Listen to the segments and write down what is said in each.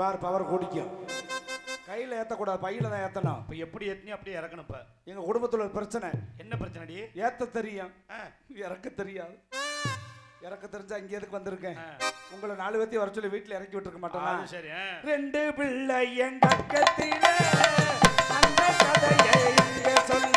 பார் power குடிக்கும். கையில ஏத்தக்கூடாது, பையில தான் ஏத்தணும். இப்ப எப்படி ஏத்தனி அப்படியே இறக்கணும். இப்ப எங்க குடும்பத்துல ஒரு பிரச்சனை. என்ன பிரச்சனைடி? ஏத்த தெரியும், இறக்க தெரியாது. இறக்க தெரிஞ்சா இங்க எதுக்கு வந்திருக்கேன்? உங்களை 4 பேர்த்தையும் வர சொல்லி வீட்டுல இறக்கி விட்டுருக்க மாட்டோமா? சரி. 2 பிள்ளை என் பக்கத்திலே அந்த கதையை இங்க சொல்ல.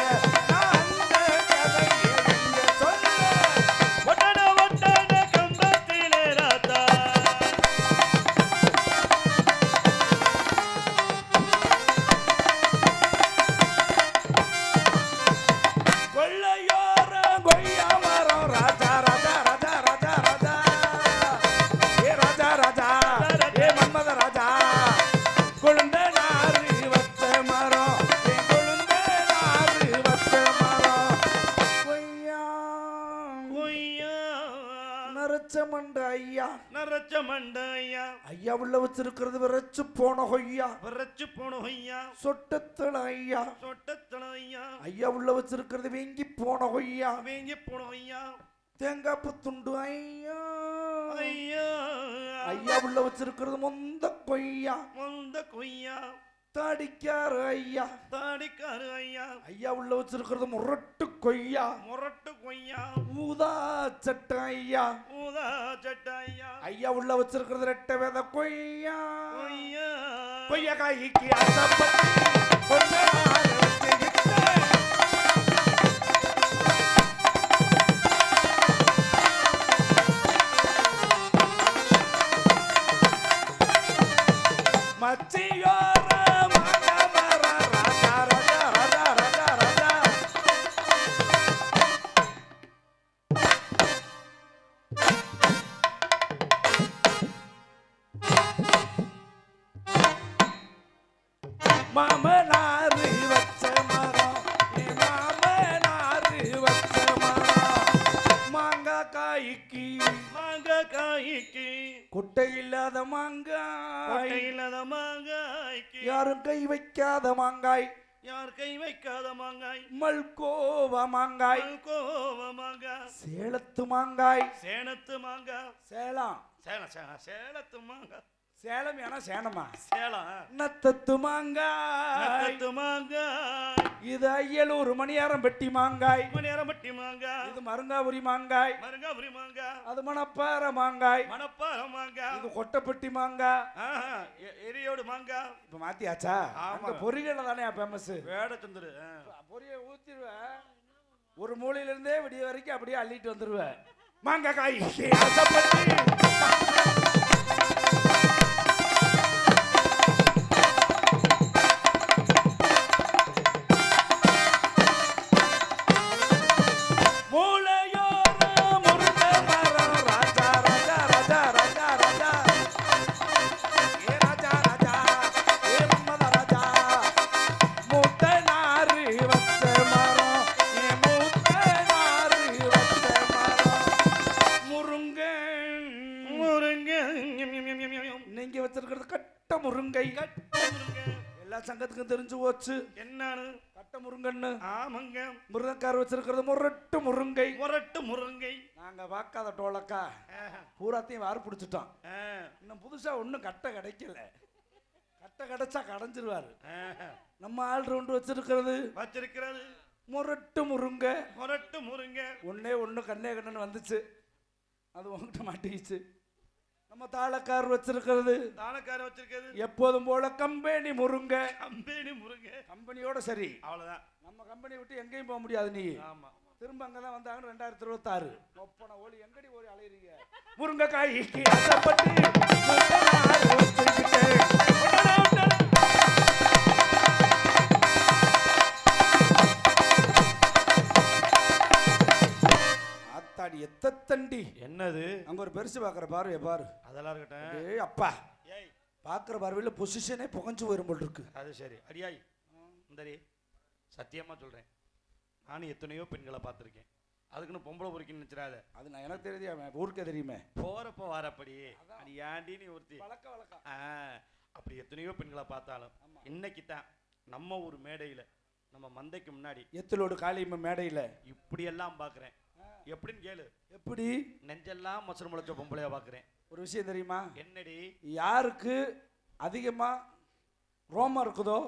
ஐயா உள்ள வச்சிருக்கிறது விரைச்சு போன கொய்யா, விரைச்சு போன கொய்யா. சொட்டத்தள ஐயா, சொட்டத்தள ஐயா. ஐயா உள்ள வச்சிருக்கிறது வீங்கி போன கொய்யா, வீங்கி போன கொய்யா. தேங்காய் புத்துண்டு ஐயா, ஐயா. ஐயா உள்ள வச்சிருக்கிறது மொந்த கொய்யா, மொந்த கொய்யா. தாடிக்காரு ஐயா, தாடிக்காரு ஐயா. ஐயா உள்ள வச்சிருக்கிறது முரட்டு கொய்யா, முரட்டு கொய்யா. ஊதா சட்டை ஐயா, ஊதா சட்டை ஐயா. ஐயா உள்ள வச்சிருக்கிறது ரெட்டை வேத கொய்யா, கொய்யா. கொய்யா காய்க்கு ஆசைப்பட்டு கொஞ்ச நாள் வச்சுக்கிட்டேன். மச்சியோர மகமர ராஜா ராஜா ராஜா ராஜா ராஜா. மாமனாரு வச்ச மரம், மாமனாரு வச்ச மரம். மாங்காய் காய்க்கு, மாங்காய் காய்க்கு. குட்டை இல்லாத மாங்காய், இல்லாத மாங்காய்க்கு. யாரும் கை வைக்காத மாங்காய், யார் கை வைக்காத மாங்காய். மல்கோவா மாங்காய், கோவ மாங்காய். சேலத்து மாங்காய், சேனத்து மாங்காய். சேலம், சேலத்து மாங்காய். சேலம் ஏன்னா சேனமா, சேலம். நத்தத்து மாங்காய், நத்தத்து மாங்காய். இது அய்யலூர் மணியாரம் பெட்டி மாங்காய், மணியாரம்பட்டி மாங்காய். இது மருங்காபுரி மாங்காய், மருங்காபுரி மாங்காய். அது மணப்பாறை மாங்காய், மணப்பாற மாங்காய். இது கொட்டப்பட்டி மாங்காய், எரியோடு மாங்காய். இப்ப மாத்தியாச்சா? அந்த பொரிகளை தானே ஃபேமஸ். வேட தந்துரு. பொரிய ஊத்திடுவேன், ஒரு மூலையில இருந்தே விடிய வரைக்கும் அப்படியே அள்ளிட்டு வந்துருவேன். மாங்காய் காய் ஆசைப்பட்டு சங்கத்துக்கு தெரிஞ்சு போச்சு என்னன்னு. கட்ட முருங்கன்னு. ஆமாங்க. முருங்கைக்கார வச்சிருக்கிறது முரட்டு முருங்கை, முரட்டு முருங்கை. நாங்க பார்க்காத டோலக்கா பூராத்தையும் வாறு பிடிச்சிட்டோம். இன்னும் புதுசா ஒன்னும் கட்ட கிடைக்கல. கட்ட கிடைச்சா கடைஞ்சிருவாரு. நம்ம ஆள் ரவுண்டு வச்சிருக்கிறது முரட்டு முருங்கை, முரட்டு முருங்கை. ஒண்ணு கண்ணே கண்ணன்னு வந்துச்சு, அது உங்ககிட்ட மாட்டிக்கிச்சு. நம்ம தாளக்கார் வச்சிருக்கிறது எப்போதும் போல கம்பெனி முருங்க, கம்பெனி முருங்க. கம்பெனியோட சரி, அவ்வளவுதான். நம்ம கம்பெனி விட்டு எங்கேயும் போக முடியாது நீ. ஆமா, திரும்ப அங்கதான் வந்தாங்க 2026. ஒப்பன ஓலி எங்கடி ஓடி அலையறீங்க? முருங்கைக்காய்க்கு ஆசைப்பட்டு ஆத்தாடி எத்தண்டி. என்னது அங்க ஒரு பெருசு பாக்குற பார்வைய பாரு. அதெல்லாம் இருக்கட்டும். ஏய் அப்பா, பாக்குற பார்வையில பொசிஷனே புகஞ்சு வரும் போல் இருக்கு. அது சரி. அடியாய் இந்தரி சத்தியமா சொல்றேன், நானும் எத்தனையோ பெண்களை பார்த்துருக்கேன். அதுக்குன்னு பொம்பளை பொறுக்கின்னு நினைச்சிடாத. அது நான் எனக்கு தெரியுமே, ஊருக்கே தெரியுமே. போறப்ப வாரப்படி அது ஏண்டி நீ ஒருத்தி வழக்க வழக்கம். அப்படி எத்தனையோ பெண்களை பார்த்தாலும் இன்னைக்கு தான் நம்ம ஒரு மேடையில, நம்ம மந்தைக்கு முன்னாடி எத்தலோடு காளியம்ம மேடையில இப்படி எல்லாம் பாக்குறேன். எப்படின்னு கேளு. எப்படி? நெஞ்செல்லாம் மசரு முளைச்ச பொம்பளையா பாக்குறேன். ஒரு விஷயம் தெரியுமா? என்னடி? யாருக்கு அதிகமா ரோமம் இருக்குதோ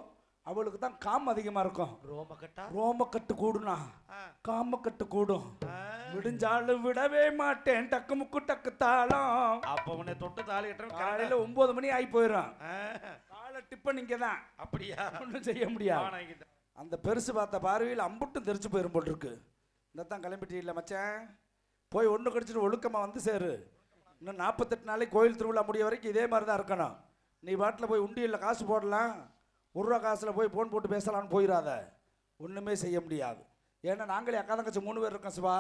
அவளுக்கு தான் காமம் அதிகமா இருக்கும். ரோமக்கட்டா ரோமக்கட்டு கூடுனா காமக்கட்டு கூடும். விடிஞ்சாலும் விடவே மாட்டேன் டக்கு முக்கு டக்கு தாளம். அப்ப உன்னை தொட்டு தாலி கட்டுறேன். காலையில 9 மணி ஆகி போயிடும். காலை டிப்பன் இங்க தான். அப்படியா? ஒன்றும் செய்ய முடியாது. அந்த பெருசு பார்த்த பார்வையில் அம்புட்டும் தெரிச்சு போயிரும் போல் இருக்கு. இந்த தான் கிளம்பிட்டு இல்லை மச்சான், போய் ஒன்று கடிச்சிட்டு ஒழுக்கமாக வந்து சேரு. இன்னும் 48 நாளைக்கு கோயில் திருவிழா முடிய வரைக்கும் இதே மாதிரி தான் இருக்கணும். நீ பாட்டில் போய் உண்டியலில் காசு போடலாம், 1 ரூபா காசில் போய் ஃபோன் போட்டு பேசலான்னு போயிடாத. ஒன்றுமே செய்ய முடியாது. ஏன்னா நாங்களே அக்கா தங்கச்சி 3 பேர் இருக்கோம் சிவா.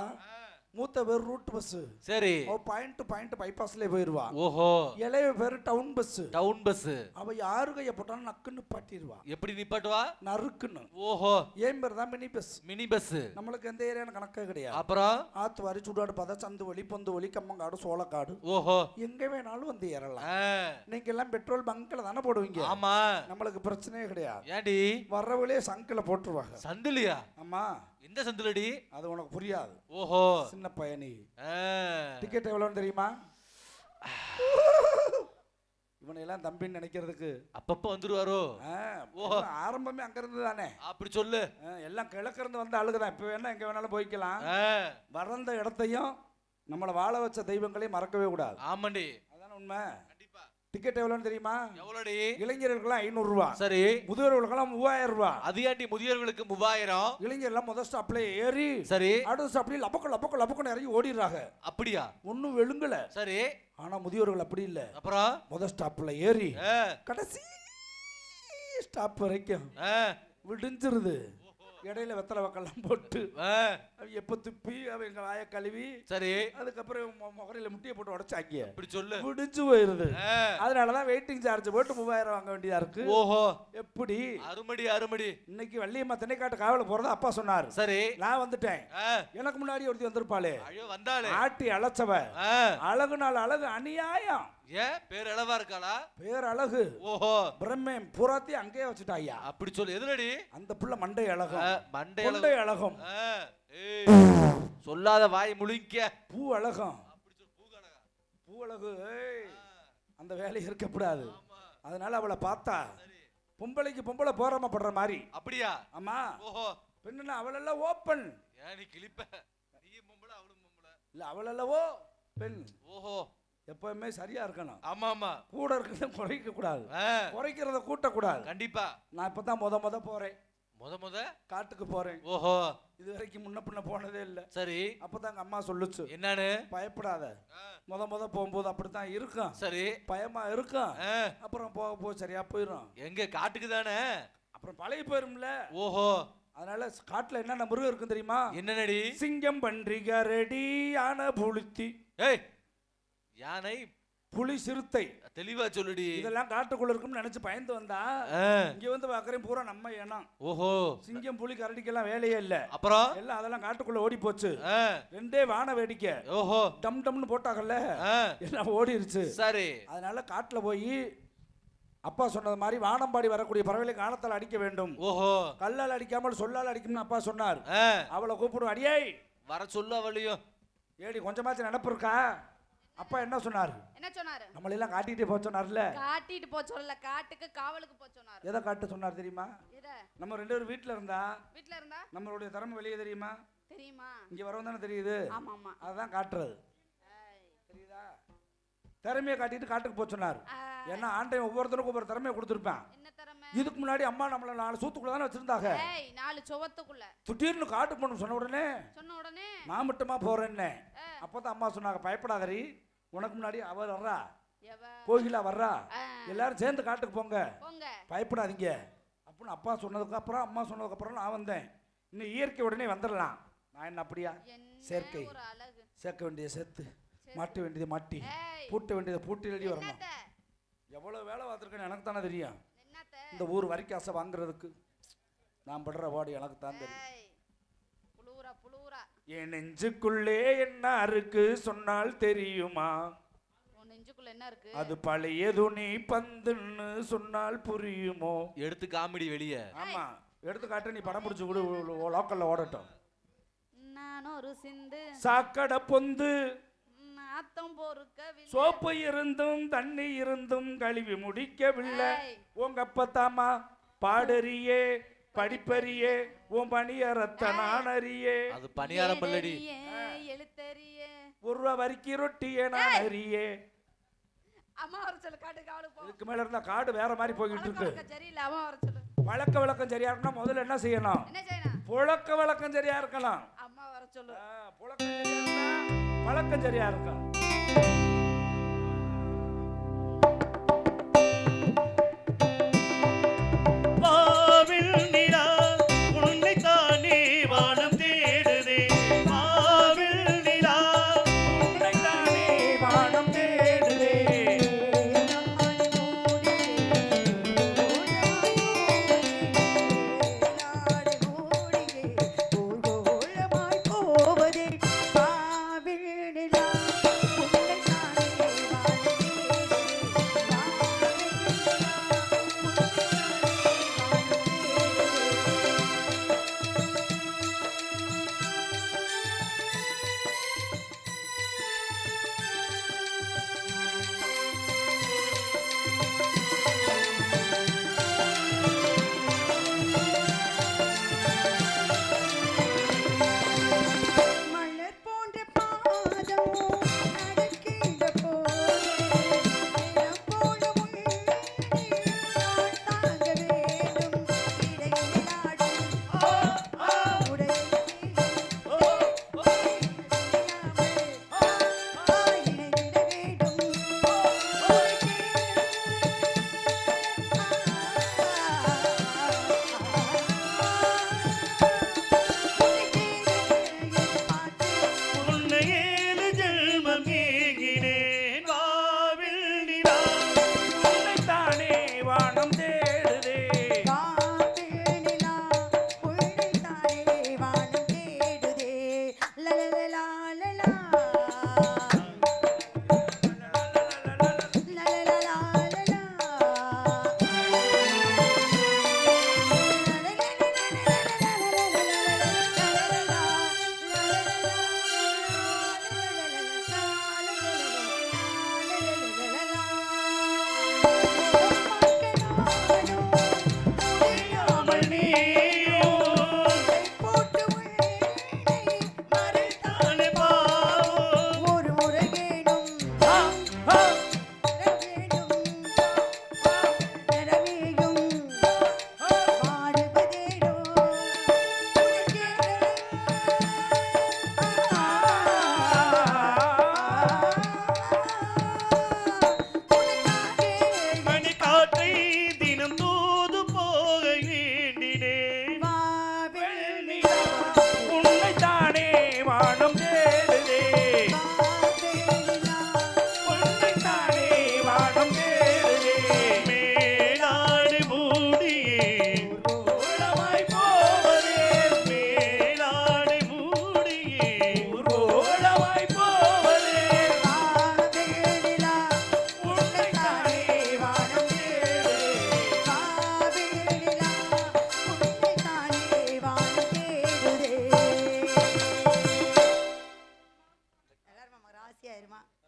மூத்த பேர் ரூட் பஸ். சரி. அவ பாயிண்ட் பைபாஸ்லயே போயிருவா. ஓஹோ. இளைய பேர் டவுன் பஸ். Town bus. அவ யாரு கைய போட்டாலும் நக்குன்னு பாட்டிடுவா. எப்படி நிப்பாட்டுவா? நறுக்குன்னு. ஓஹோ. ஏன் பேர் தான் மினி பஸ். Mini bus. நம்மளுக்கு எந்த ஏரியான கணக்கே கிடையாது. அப்புறம் ஆத்துவாரி சுடாடு பார்த்தா சந்து வழி பொந்து வழி கம்மங்காடு சோளக்காடு. ஓஹோ. எங்க வேணாலும் வந்து ஏறலாம். நீங்க எல்லாம் பெட்ரோல் பங்க்ல தானே போடுவீங்க. ஆமா. நம்மளுக்கு பிரச்சனையே கிடையாது. ஏண்டி வர்றவளே சங்கில போட்டுருவாங்க. சந்திலியா? ஆமா. எந்த சந்திலடி? அது உனக்கு புரியாது. ஓஹோ. சின்ன பையனி. டிக்கெட் எவ்வளவுன்னு தெரியுமா? இவனையெல்லாம் தம்பின்னு நினைக்கிறதுக்கு அப்பப்ப வந்துருவாரோ? ஓஹோ. ஆரம்பமே அங்க இருந்து தானே. அப்படி சொல்லு. எல்லாம் கிழக்கு இருந்து வந்த ஆளுக்குதான். இப்ப வேணா எங்க வேணாலும் போய்க்கலாம். வறந்த இடத்தையும் நம்மளை வாழ வச்ச தெய்வங்களையும் மறக்கவே கூடாது. ஆமாண்டி. அதான உண்மை. டிக்கெட் எவ்வளவுன்னு தெரியுமா? எவ்வளோடி? இளைஞர்களுக்கெல்லாம் 500 ரூபா. சரி. முதியோர்களுக்கெல்லாம் 3000 ரூபா. அது ஏண்டி முதியோர்களுக்கு 3000? இளைஞர்லாம் முதல் ஸ்டாப்ல ஏறி சரி அடுத்த ஸ்டாப்ல லபக்கு இறங்கி ஓடிடுறாங்க. அப்படியா? ஒன்னும் வெளுங்கல. சரி. ஆனா முதியோர்கள் அப்படி இல்ல. அப்புறம் முதல் ஸ்டாப்ல ஏறி கடைசி ஸ்டாப் வரைக்கும் விடிஞ்சிருது. இடையில வெத்தலை வக்கெல்லாம் போட்டு எப்ப துப்பி அவங்க வாய கழுவி சரி அதுக்கப்புறம் முகரையில முட்டியை போட்டு உடைச்சாங்க. இப்படி சொல்லு. விடிஞ்சு போயிருது. அதனாலதான் வெயிட்டிங் சார்ஜ் போட்டு 3000 வாங்க வேண்டியதா இருக்கு. ஓஹோ. எப்படி? அருமடி அருமடி. இன்னைக்கு வள்ளியம்மா திணைக்காட்டு காவல போறதா அப்பா சொன்னார். சரி. நான் வந்துட்டேன். எனக்கு முன்னாடி ஒருத்தி வந்திருப்பாளே. ஐயோ வந்தாளே. ஆட்டி அழைச்சவ. அழகு நாள் அழகு அநியாயம். ஏன் பேர் அழகா இருக்காளா? பேர் அழகு. ஓஹோ. பிரம்மன் புறாத்தி அங்கேயே வச்சுட்டாயா. அப்படி சொல்லு. எதுலடி? அந்த புள்ள மண்டை அழகும். மண்டை அழகும். சொல்லாத வாய் முழுங்க. பூ அழகும். பூ அழகு. அந்த வேலை இருக்கக்கூடாது. அதனால அவளை பார்த்தா பொம்பளைக்கு பொம்பளை போராம படுற மாதிரி. அப்படியா? ஆமா. ஓஹோ. பெண்ணுன்னா அவளெல்லாம் ஓப்பன். ஏன் நீ கிளிப்ப? நீ பொம்பளை அவளும் பொம்பளை இல்ல. அவளெல்லவோ பெண். ஓஹோ. எப்பவுமே சரியா இருக்கணும். ஆமா ஆமா. கூட இருக்கிறத குறைக்க கூடாது, குறைக்கிறத கூட்ட கூடாது. கண்டிப்பா. நான் இப்பதான் முத போறேன். முத காட்டுக்கு போறேன். ஓஹோ. இது வரைக்கும் முன்ன பின்ன போனதே இல்ல. சரி. அப்பதான் எங்க அம்மா சொல்லுச்சு. என்னன்னு? பயப்படாத. முத போகும்போது அப்படித்தான் இருக்கும். சரி. பயமா இருக்கும். அப்புறம் போக சரியா போயிடும். எங்க காட்டுக்கு தானே. அப்புறம் பழகி போயிரும்ல. ஓஹோ. அதனால காட்டுல என்னென்ன மிருகம் இருக்கும் தெரியுமா? என்னடி? சிங்கம், பன்றி, கரடி, யானை, புலித்தி. ஏய், யானை, புலி, சிறுத்தை. தெளிவா சொல்லுடி. இதெல்லாம் காட்டுக்குள்ள இருக்கும்னு நினைச்சு பயந்து வந்தா இங்க வந்து பாக்குறேன் பூரா நம்ம இனம். ஓஹோ. சிங்கம், புலி, கரடிக்கெல்லாம் வேலையே இல்ல. அப்புறம் எல்லாம் அதெல்லாம் காட்டுக்குள்ள ஓடி போச்சு. ரெண்டே வான வேடிக்கை. ஓஹோ. டம் டம்னு போட்டாங்கல்ல, எல்லாம் ஓடிருச்சு. சரி. அதனால காட்டுல போய் அப்பா சொன்னது மாதிரி வானம்பாடி வரக்கூடிய பறவைகளை காலத்தால் அடிக்க வேண்டும். ஓஹோ. கல்லால் அடிக்காமல் சொல்லால் அடிக்கணும்னு அப்பா சொன்னார். அவளை கூப்பிடுவோம். அடியே வர சொல்லு. அவளையும் ஏடி கொஞ்சமாச்சும் நினப்பு இருக்கா? அப்பா என்ன சொன்னாரு? என்ன சொன்னாரு? நம்மள எல்லாம் காட்டிட்டு போ சொன்னார்ல. காட்டிட்டு போ சொல்லல, காட்டுக்கு காவலுக்கு போ சொன்னாரு. எதை காட்ட சொன்னார் தெரியுமா? நம்ம 2 பேரும் வீட்ல இருந்தா நம்மளுடைய திறமை வெளியே தெரியுமா? இங்க வரவும் தானே தெரியுது. அதான் காட்டுறது. தெரியுதா? திறமையை காட்டிட்டு காட்டுக்கு போ சொன்னார். ஏன்னா ஆண்டவன் ஒவ்வொருத்தருக்கும் ஒவ்வொரு திறமையை கொடுத்துருப்பான். இதுக்கு முன்னாடி அம்மா நம்மள 4 சூத்துக்குள்ள தானே வச்சிருந்தாங்க. 4 சுவத்துக்குள்ள. திடீர்னு காட்டுக்கு போகணும் சொன்ன உடனே நான் மட்டுமா போறேன்னு. அப்பதான் அம்மா சொன்னாங்க, பயப்படாதரி, உனக்கு முன்னாடி அவ வர்றா, கோகிலா வர்றா, எல்லாரும் சேர்ந்து காட்டுக்கு போங்க, பயப்படாதீங்க அப்படின்னு அப்பா சொன்னதுக்கு அப்புறம் அம்மா சொன்னதுக்கு அப்புறம் நான் வந்தேன். இன்னும் இயற்கை உடனே வந்துடலாம். நான் என்ன அப்படியா? செயற்கை. சேர்க்க வேண்டியதை சேர்த்து, மாட்ட வேண்டியதை மாட்டி, பூட்ட வேண்டியதை பூட்டி எழுதி வரணும். எவ்வளவு வேலை பார்த்துருக்கேன்னு எனக்கு தானே தெரியும். இந்த ஊர் வரிக்காசை வாங்குறதுக்கு நான் படுற பாடு எனக்கு தான் தெரியும். என் நெஞ்சுக்குள்ளே என்ன இருக்கு சொன்னால் தெரியுமா? அது பழைய துணி பந்துன்னு சொன்னால் புரியுமோ? எடுத்து காமெடி வெளியே. ஆமா, எடுத்து காட்டு. நீ படம் பிடிச்சு கூட லோக்கல்ல ஓடட்டும். நான் ஒரு சிந்து சாக்கடை பொந்து நாத்தம் பொறுக்கவில்லை. சோப்பு இருந்தும் தண்ணி இருந்தும் கழுவி முடிக்கவில்லை. ஏய். உங்க அப்பத்தாமா பாடறியே படிப்பறியே உன் பணியறத்த நானறியே. அது பணியாரம் பல்லடி. எழுத்தறியே ஒரு ரூபா வரிக்கி ரொட்டியே நான் அறியே. அம்மா வர சொல்லு காட்டுக்கு அவளுக்கு போ. இதுக்கு மேல இருந்தா காடு வேற மாதிரி போய்கிட்டு இருக்கு. வழக்கம் சரியில்லை, அம்மா வர சொல்லு. வழக்க விளக்கம் சரியா இருக்கணும். முதல்ல என்ன செய்யணும்? என்ன செய்யணும்? புழக்க விளக்கம் சரியா இருக்கணும். அம்மா வர சொல்லு. புழக்கம் சரியா இருந்தா வழக்கம் சரியா இருக்கும். வாவில் நிலா உன்னைத்தானே வானம் தேடுதே. வாவில் நிலா உன்னைத்தானே வானம் தேடுதே.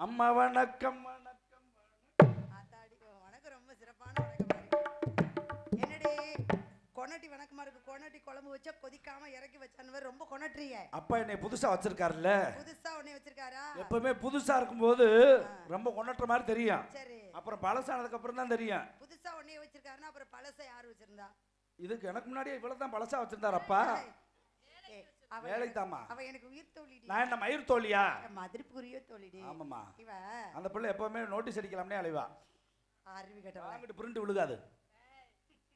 அம்மா வணக்கம் வணக்கம் ஆத்தாடி வணக்கம், ரொம்ப சிறப்பான வணக்கம். என்னடி கொனட்டி வணக்கமா இருக்கு? கொனட்டி குழம்பு வச்சா கொதிக்காம இறக்கி வச்சான்னு ரொம்ப கொனட்டுறிய. அப்பா என்னை புதுசா வச்சிருக்காருல்ல. புதுசா உன்னை வச்சிருக்காரா? எப்பவுமே புதுசா இருக்கும்போது ரொம்ப கொண்டாடுற மாதிரி தெரியும். சரி, அப்புறம் பழசானதுக்கு அப்புறம் தான் தெரியும். புதுசா உன்னை வச்சிருக்காருன்னா அப்புறம் பழச யார் வச்சிருந்தா? இதுக்கு எனக்கு முன்னாடியே இவ்வளவுதான் பழசா வச்சிருந்தாரு அப்பா. வேலை தாமா. அவ எனக்கு உயிர் தோழிடி. நான் என்ன மயிர் தோழியா? மதிப்புரிய தோழிடி. ஆமாமா. இவ அந்த பிள்ளை எப்பவுமே நோட்டீஸ் அடிக்கலாம்னே அலைவா. அறிவு கேட்டவ. அங்கிட்டு பிரிண்ட் விழுகாது.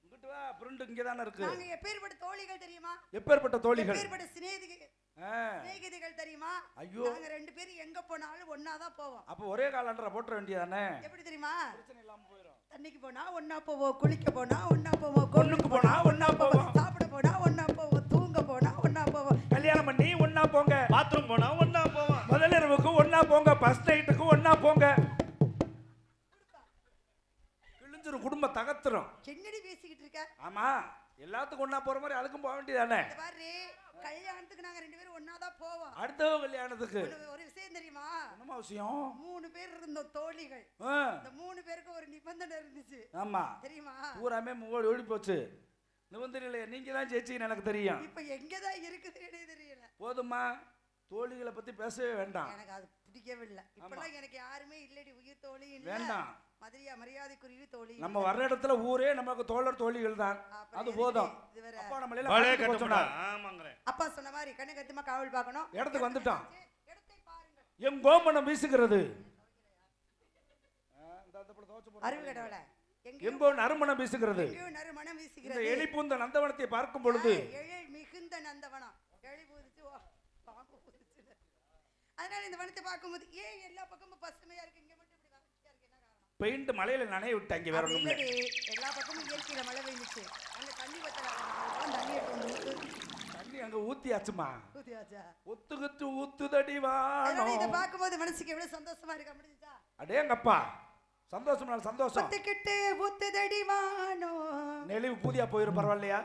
இங்கிட்டு வா, பிரிண்ட் இங்க தான இருக்கு. நாங்க எப்பேர்பட்ட தோழிகள் தெரியுமா? எப்பேர்பட்ட தோழிகள்? எப்பேர்பட்ட சிநேகிதிகள் தெரியுமா? ஐயோ, நாங்க ரெண்டு பேரும் எங்க போனாலும் ஒண்ணா தான் போவோம். அப்ப ஒரே காலண்டரை போட்ற வேண்டியதானே? எப்படி தெரியுமா? பிரச்சனை இல்லாம போயிடும். தண்ணிக்கு போனா ஒண்ணா போவோம், குளிக்க போனா ஒண்ணா போவோம், கொண்ணுக்கு போனா ஒண்ணா போவோம், சாப்பிட போனா ஒண்ணா போவோம், தூங்க போனா ஒண்ணா போவோம், கல்யாணம் பண்ணி ஒண்ணா போங்க, பாத்ரூம் போனா ஒண்ணா போவோம், முதலிரவுக்கு ஒண்ணா போங்க, ஃபர்ஸ்ட் நைட்டுக்கு ஒண்ணா போங்க. கிழிஞ்சிரும் குடும்ப தகத்துறோம். என்னடி பேசிக்கிட்டு இருக்க? ஆமா, எல்லாத்துக்கும் ஒண்ணா போற மாதிரி அதுக்கும் போக வேண்டியதானே? இந்த பாரு, கல்யாணத்துக்கு நாங்க 2 பேரும் ஒண்ணாதான் போவோம். அடுத்த கல்யாணத்துக்கு ஒரு விஷயம் தெரியுமா? என்னமா விஷயம்? 3 பேர் இருந்தோம் தோழிகள். ஆ, இந்த 3 பேருக்கு ஒரு நிபந்தனை இருந்துச்சு ஆமா, தெரியுமா? பூராமே ஓடி போச்சு. நிபந்தனையில நீங்க தான் ஜெயிச்சீங்கன்னு எனக்கு தெரியும். இப்ப எங்கதான் இருக்குதுன்னு தெரியல. போதுமா, தோழிகளை பத்தி பேசவே வேண்டாம். எனக்கு அது பிடிக்கவே இல்லை. இப்பெல்லாம் எனக்கு யாருமே இல்லடி, உயிர் தோழி இல்ல. வேண்டாம். மரியாதைக்குரிய தோழி. நம்ம வர்ற இடத்துல ஊரே நமக்கு தோழர் தோழிகள் தான். அது போதும். அப்பா நம்ம எல்லாம் பலே காட்டுக்கு போக சொன்னார். ஆமாங்கறேன். அப்பா சொன்ன மாதிரி கண்ணு கத்துமா காவல் பார்க்கணும். இடத்துக்கு வந்துட்டோம். இடத்தை பாருங்க. என் கோமணம் வீசுகிறது. அறிவு கடவுள. எங்கோ நறுமணம் வீசுகிறது. எங்கோ நறுமணம் இந்த வீசுகிறது. எலிப்பூந்த நந்தவனத்தை பார்க்கும் பொழுது எழில் மிகுந்த நந்தவனம். எழி பூதிச்சு பாம்பு பூதிச்சு. அதனால இந்த வனத்தை பார்க்கும்போது ஏன் எல்லா பக்கமும் பசுமையா இருக்கு, இங்க மட்டும் இப்படி வறட்சியா இருக்கு, என்ன காரணம்? பெயிண்ட் மலையில நனைய விட்டாங்க, வேற ஒண்ணும் இல்ல. எல்லா பக்கமும் இயற்கையில மழை பெய்ஞ்சிச்சு. அங்க தண்ணி வத்தல, தண்ணி எடுத்து வந்து தண்ணி அங்க ஊத்தியாச்சுமா. ஊத்தியாச்சா? ஒத்துகுத்து ஊத்துதடி அதனால இத வானம். பார்க்கும்போது மனசுக்கு எவ்வளவு சந்தோஷமா இருக்கு, முடிஞ்சா? அடேங்கப்பா, சந்தோஷம் நாள் சந்தோஷம். ஒத்துக்கிட்டு ஊத்துதடி வானோ. நெளிவு பூதியா போயிரும், பரவாயில்லையா?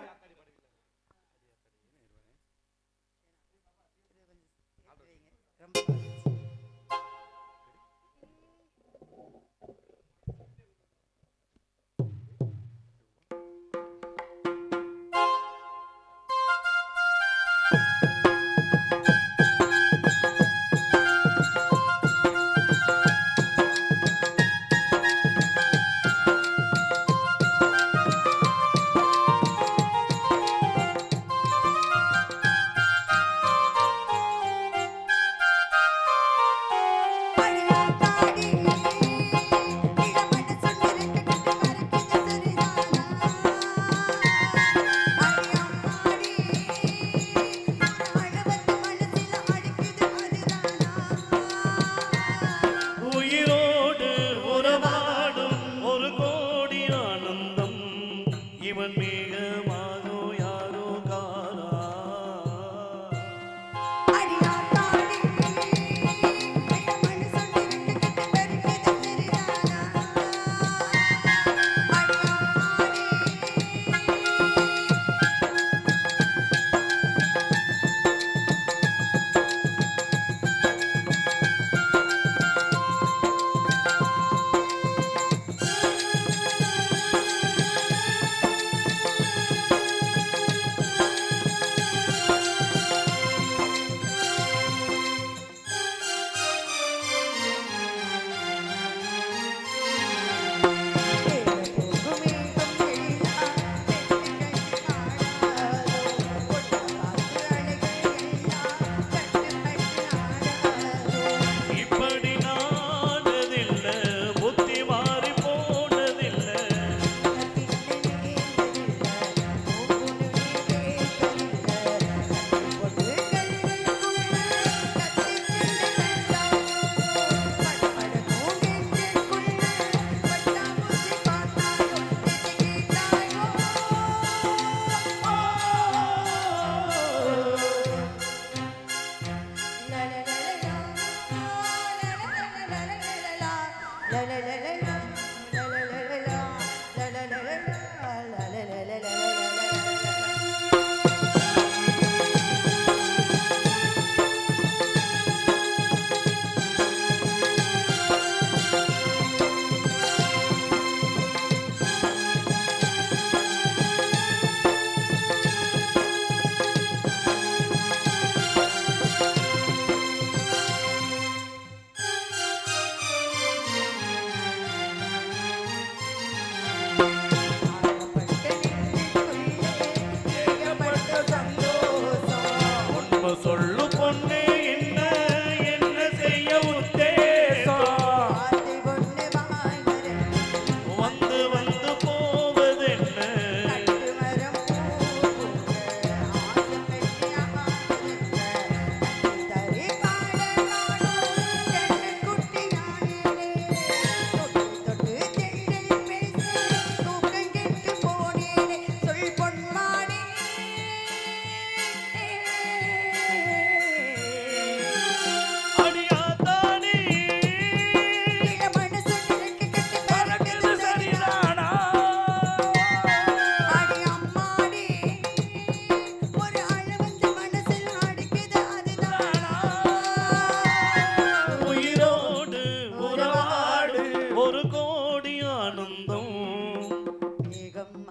பணியாத்தாடி இளமன சொன்னிருக்கு கட்டு மறுக்கிது சரிதானா? அடியாடி அழவத்து மனசில அடிக்குது அதுதானா? உயிரோடு உறவாடும் ஒரு கோடி ஆனந்தம் இவன் மேகமாகோ யாரோ காணா. அடியாத்தாடி இளமன சொன்னிருக்கு கட்டு மறுக்கிது சரிதானா?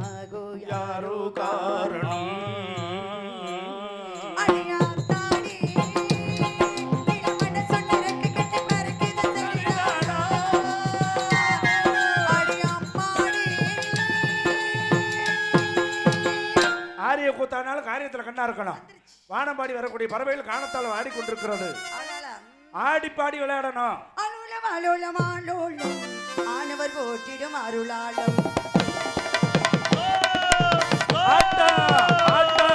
ஆகோ யாரோ காரணம் அடியாத்தாடி விடமட சொன்னரக்கு கட்டி பறக்குது சரிதானா அடியம்மாடி ஆரிய கூத்தானாலும் காரியத்துல கண்ணா இருக்கணும். வானம்பாடி வரக்கூடிய பறவைகள் காணத்தால் ஆடிக்கொண்டிருக்கிறது. ஆடி பாடி விளையாடணும். அலுலம் அலுலம் அலுலம் ஆனவர் போற்றிடும் அருளாலம் ஆட்டம், ஆட்டம்.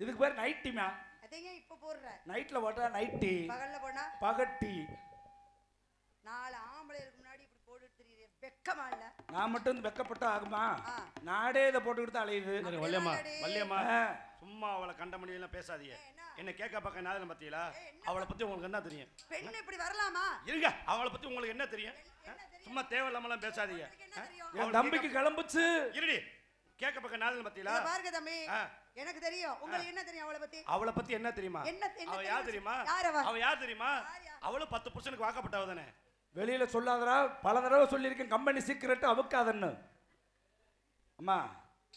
இதுக்கு பேர் நைட்டிமா. அதேங்க இப்ப போடுற நைட்ல போட்டா நைட்டி, பகல்ல போனா பகட்டி. 4 ஆம்பளைக்கு முன்னாடி இப்படி போட்டுட்டு திரியற வெக்கமா இல்ல? நான் மட்டும் வெக்கப்பட்டா ஆகுமா? நாடே இதை போட்டுக்கிட்டு தான் அலையுது. வல்லியம்மா வல்லியம்மா சும்மா அவளை கண்டமணி எல்லாம் பேசாதீங்க. என்ன கேட்க பக்கம் நாதன பத்தியலா? அவளை பத்தி உங்களுக்கு என்ன தெரியும்? பெண் இப்படி வரலாமா? இருங்க, அவளை பத்தி உங்களுக்கு என்ன தெரியும்? சும்மா தேவையில்லாமலாம் பேசாதீங்க. என் தம்பிக்கு கிளம்புச்சு. இருடி, கேட்க பக்கம் நாதன பத்தியலா? பாருங்க தம்பி, எனக்கு தெரியும். உங்களுக்கு என்ன தெரியும் அவளை பத்தி? அவளை பத்தி என்ன தெரியுமா? அவ யார் தெரியுமா? அவ யார் தெரியுமா? அவளும் 10 புருஷனுக்கு வாக்கப்பட்டவ தானே. வெளியில சொல்லாதடா, பல தடவை சொல்லியிருக்கேன். கம்பெனி சீக்கிரட்டு அவுக்காதன்னு. அம்மா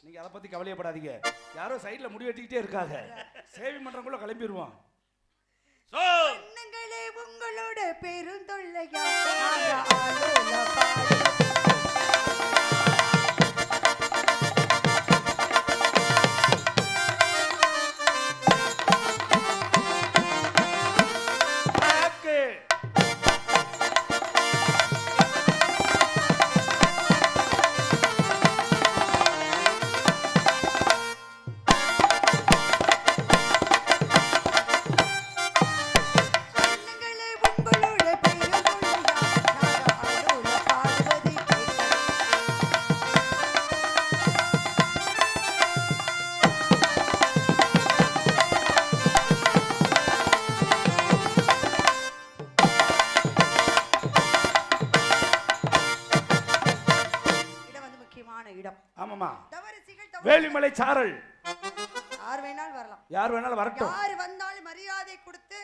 நீங்க அதை பத்தி கவலையப்படாதீங்க. யாரோ சைடுல முடி வெட்டிக்கிட்டே இருக்காங்க. சேவி மன்றக்குள்ள கிளம்பிடுவான். பெண்ணுங்களே உங்களோட பெருந்தொல்லையா ஆலோல பாடு வேலிமலை சாரல். யார் வேணாலும் வரலாம். யார் வேணாலும் வரட்டும். யார் வந்தாலும் மரியாதை கொடுத்து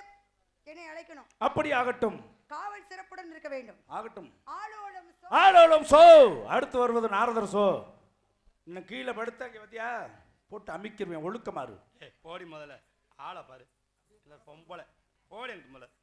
என்னை அழைக்கணும். அப்படி ஆகட்டும். காவல் சிறப்புடன் இருக்க வேண்டும். ஆகட்டும். ஆலோலம் சோ. ஆலோலம் சோ. அடுத்து வருவது நாரதர் சோ. இன்னும் கீழே படுத்த இங்க பத்தியா போட்டு அமிக்கிறேன். ஒழுக்கமாறு. போடி முதல்ல ஆளை பாரு. இல்ல பொம்பளை போடி எனக்கு முதல்ல.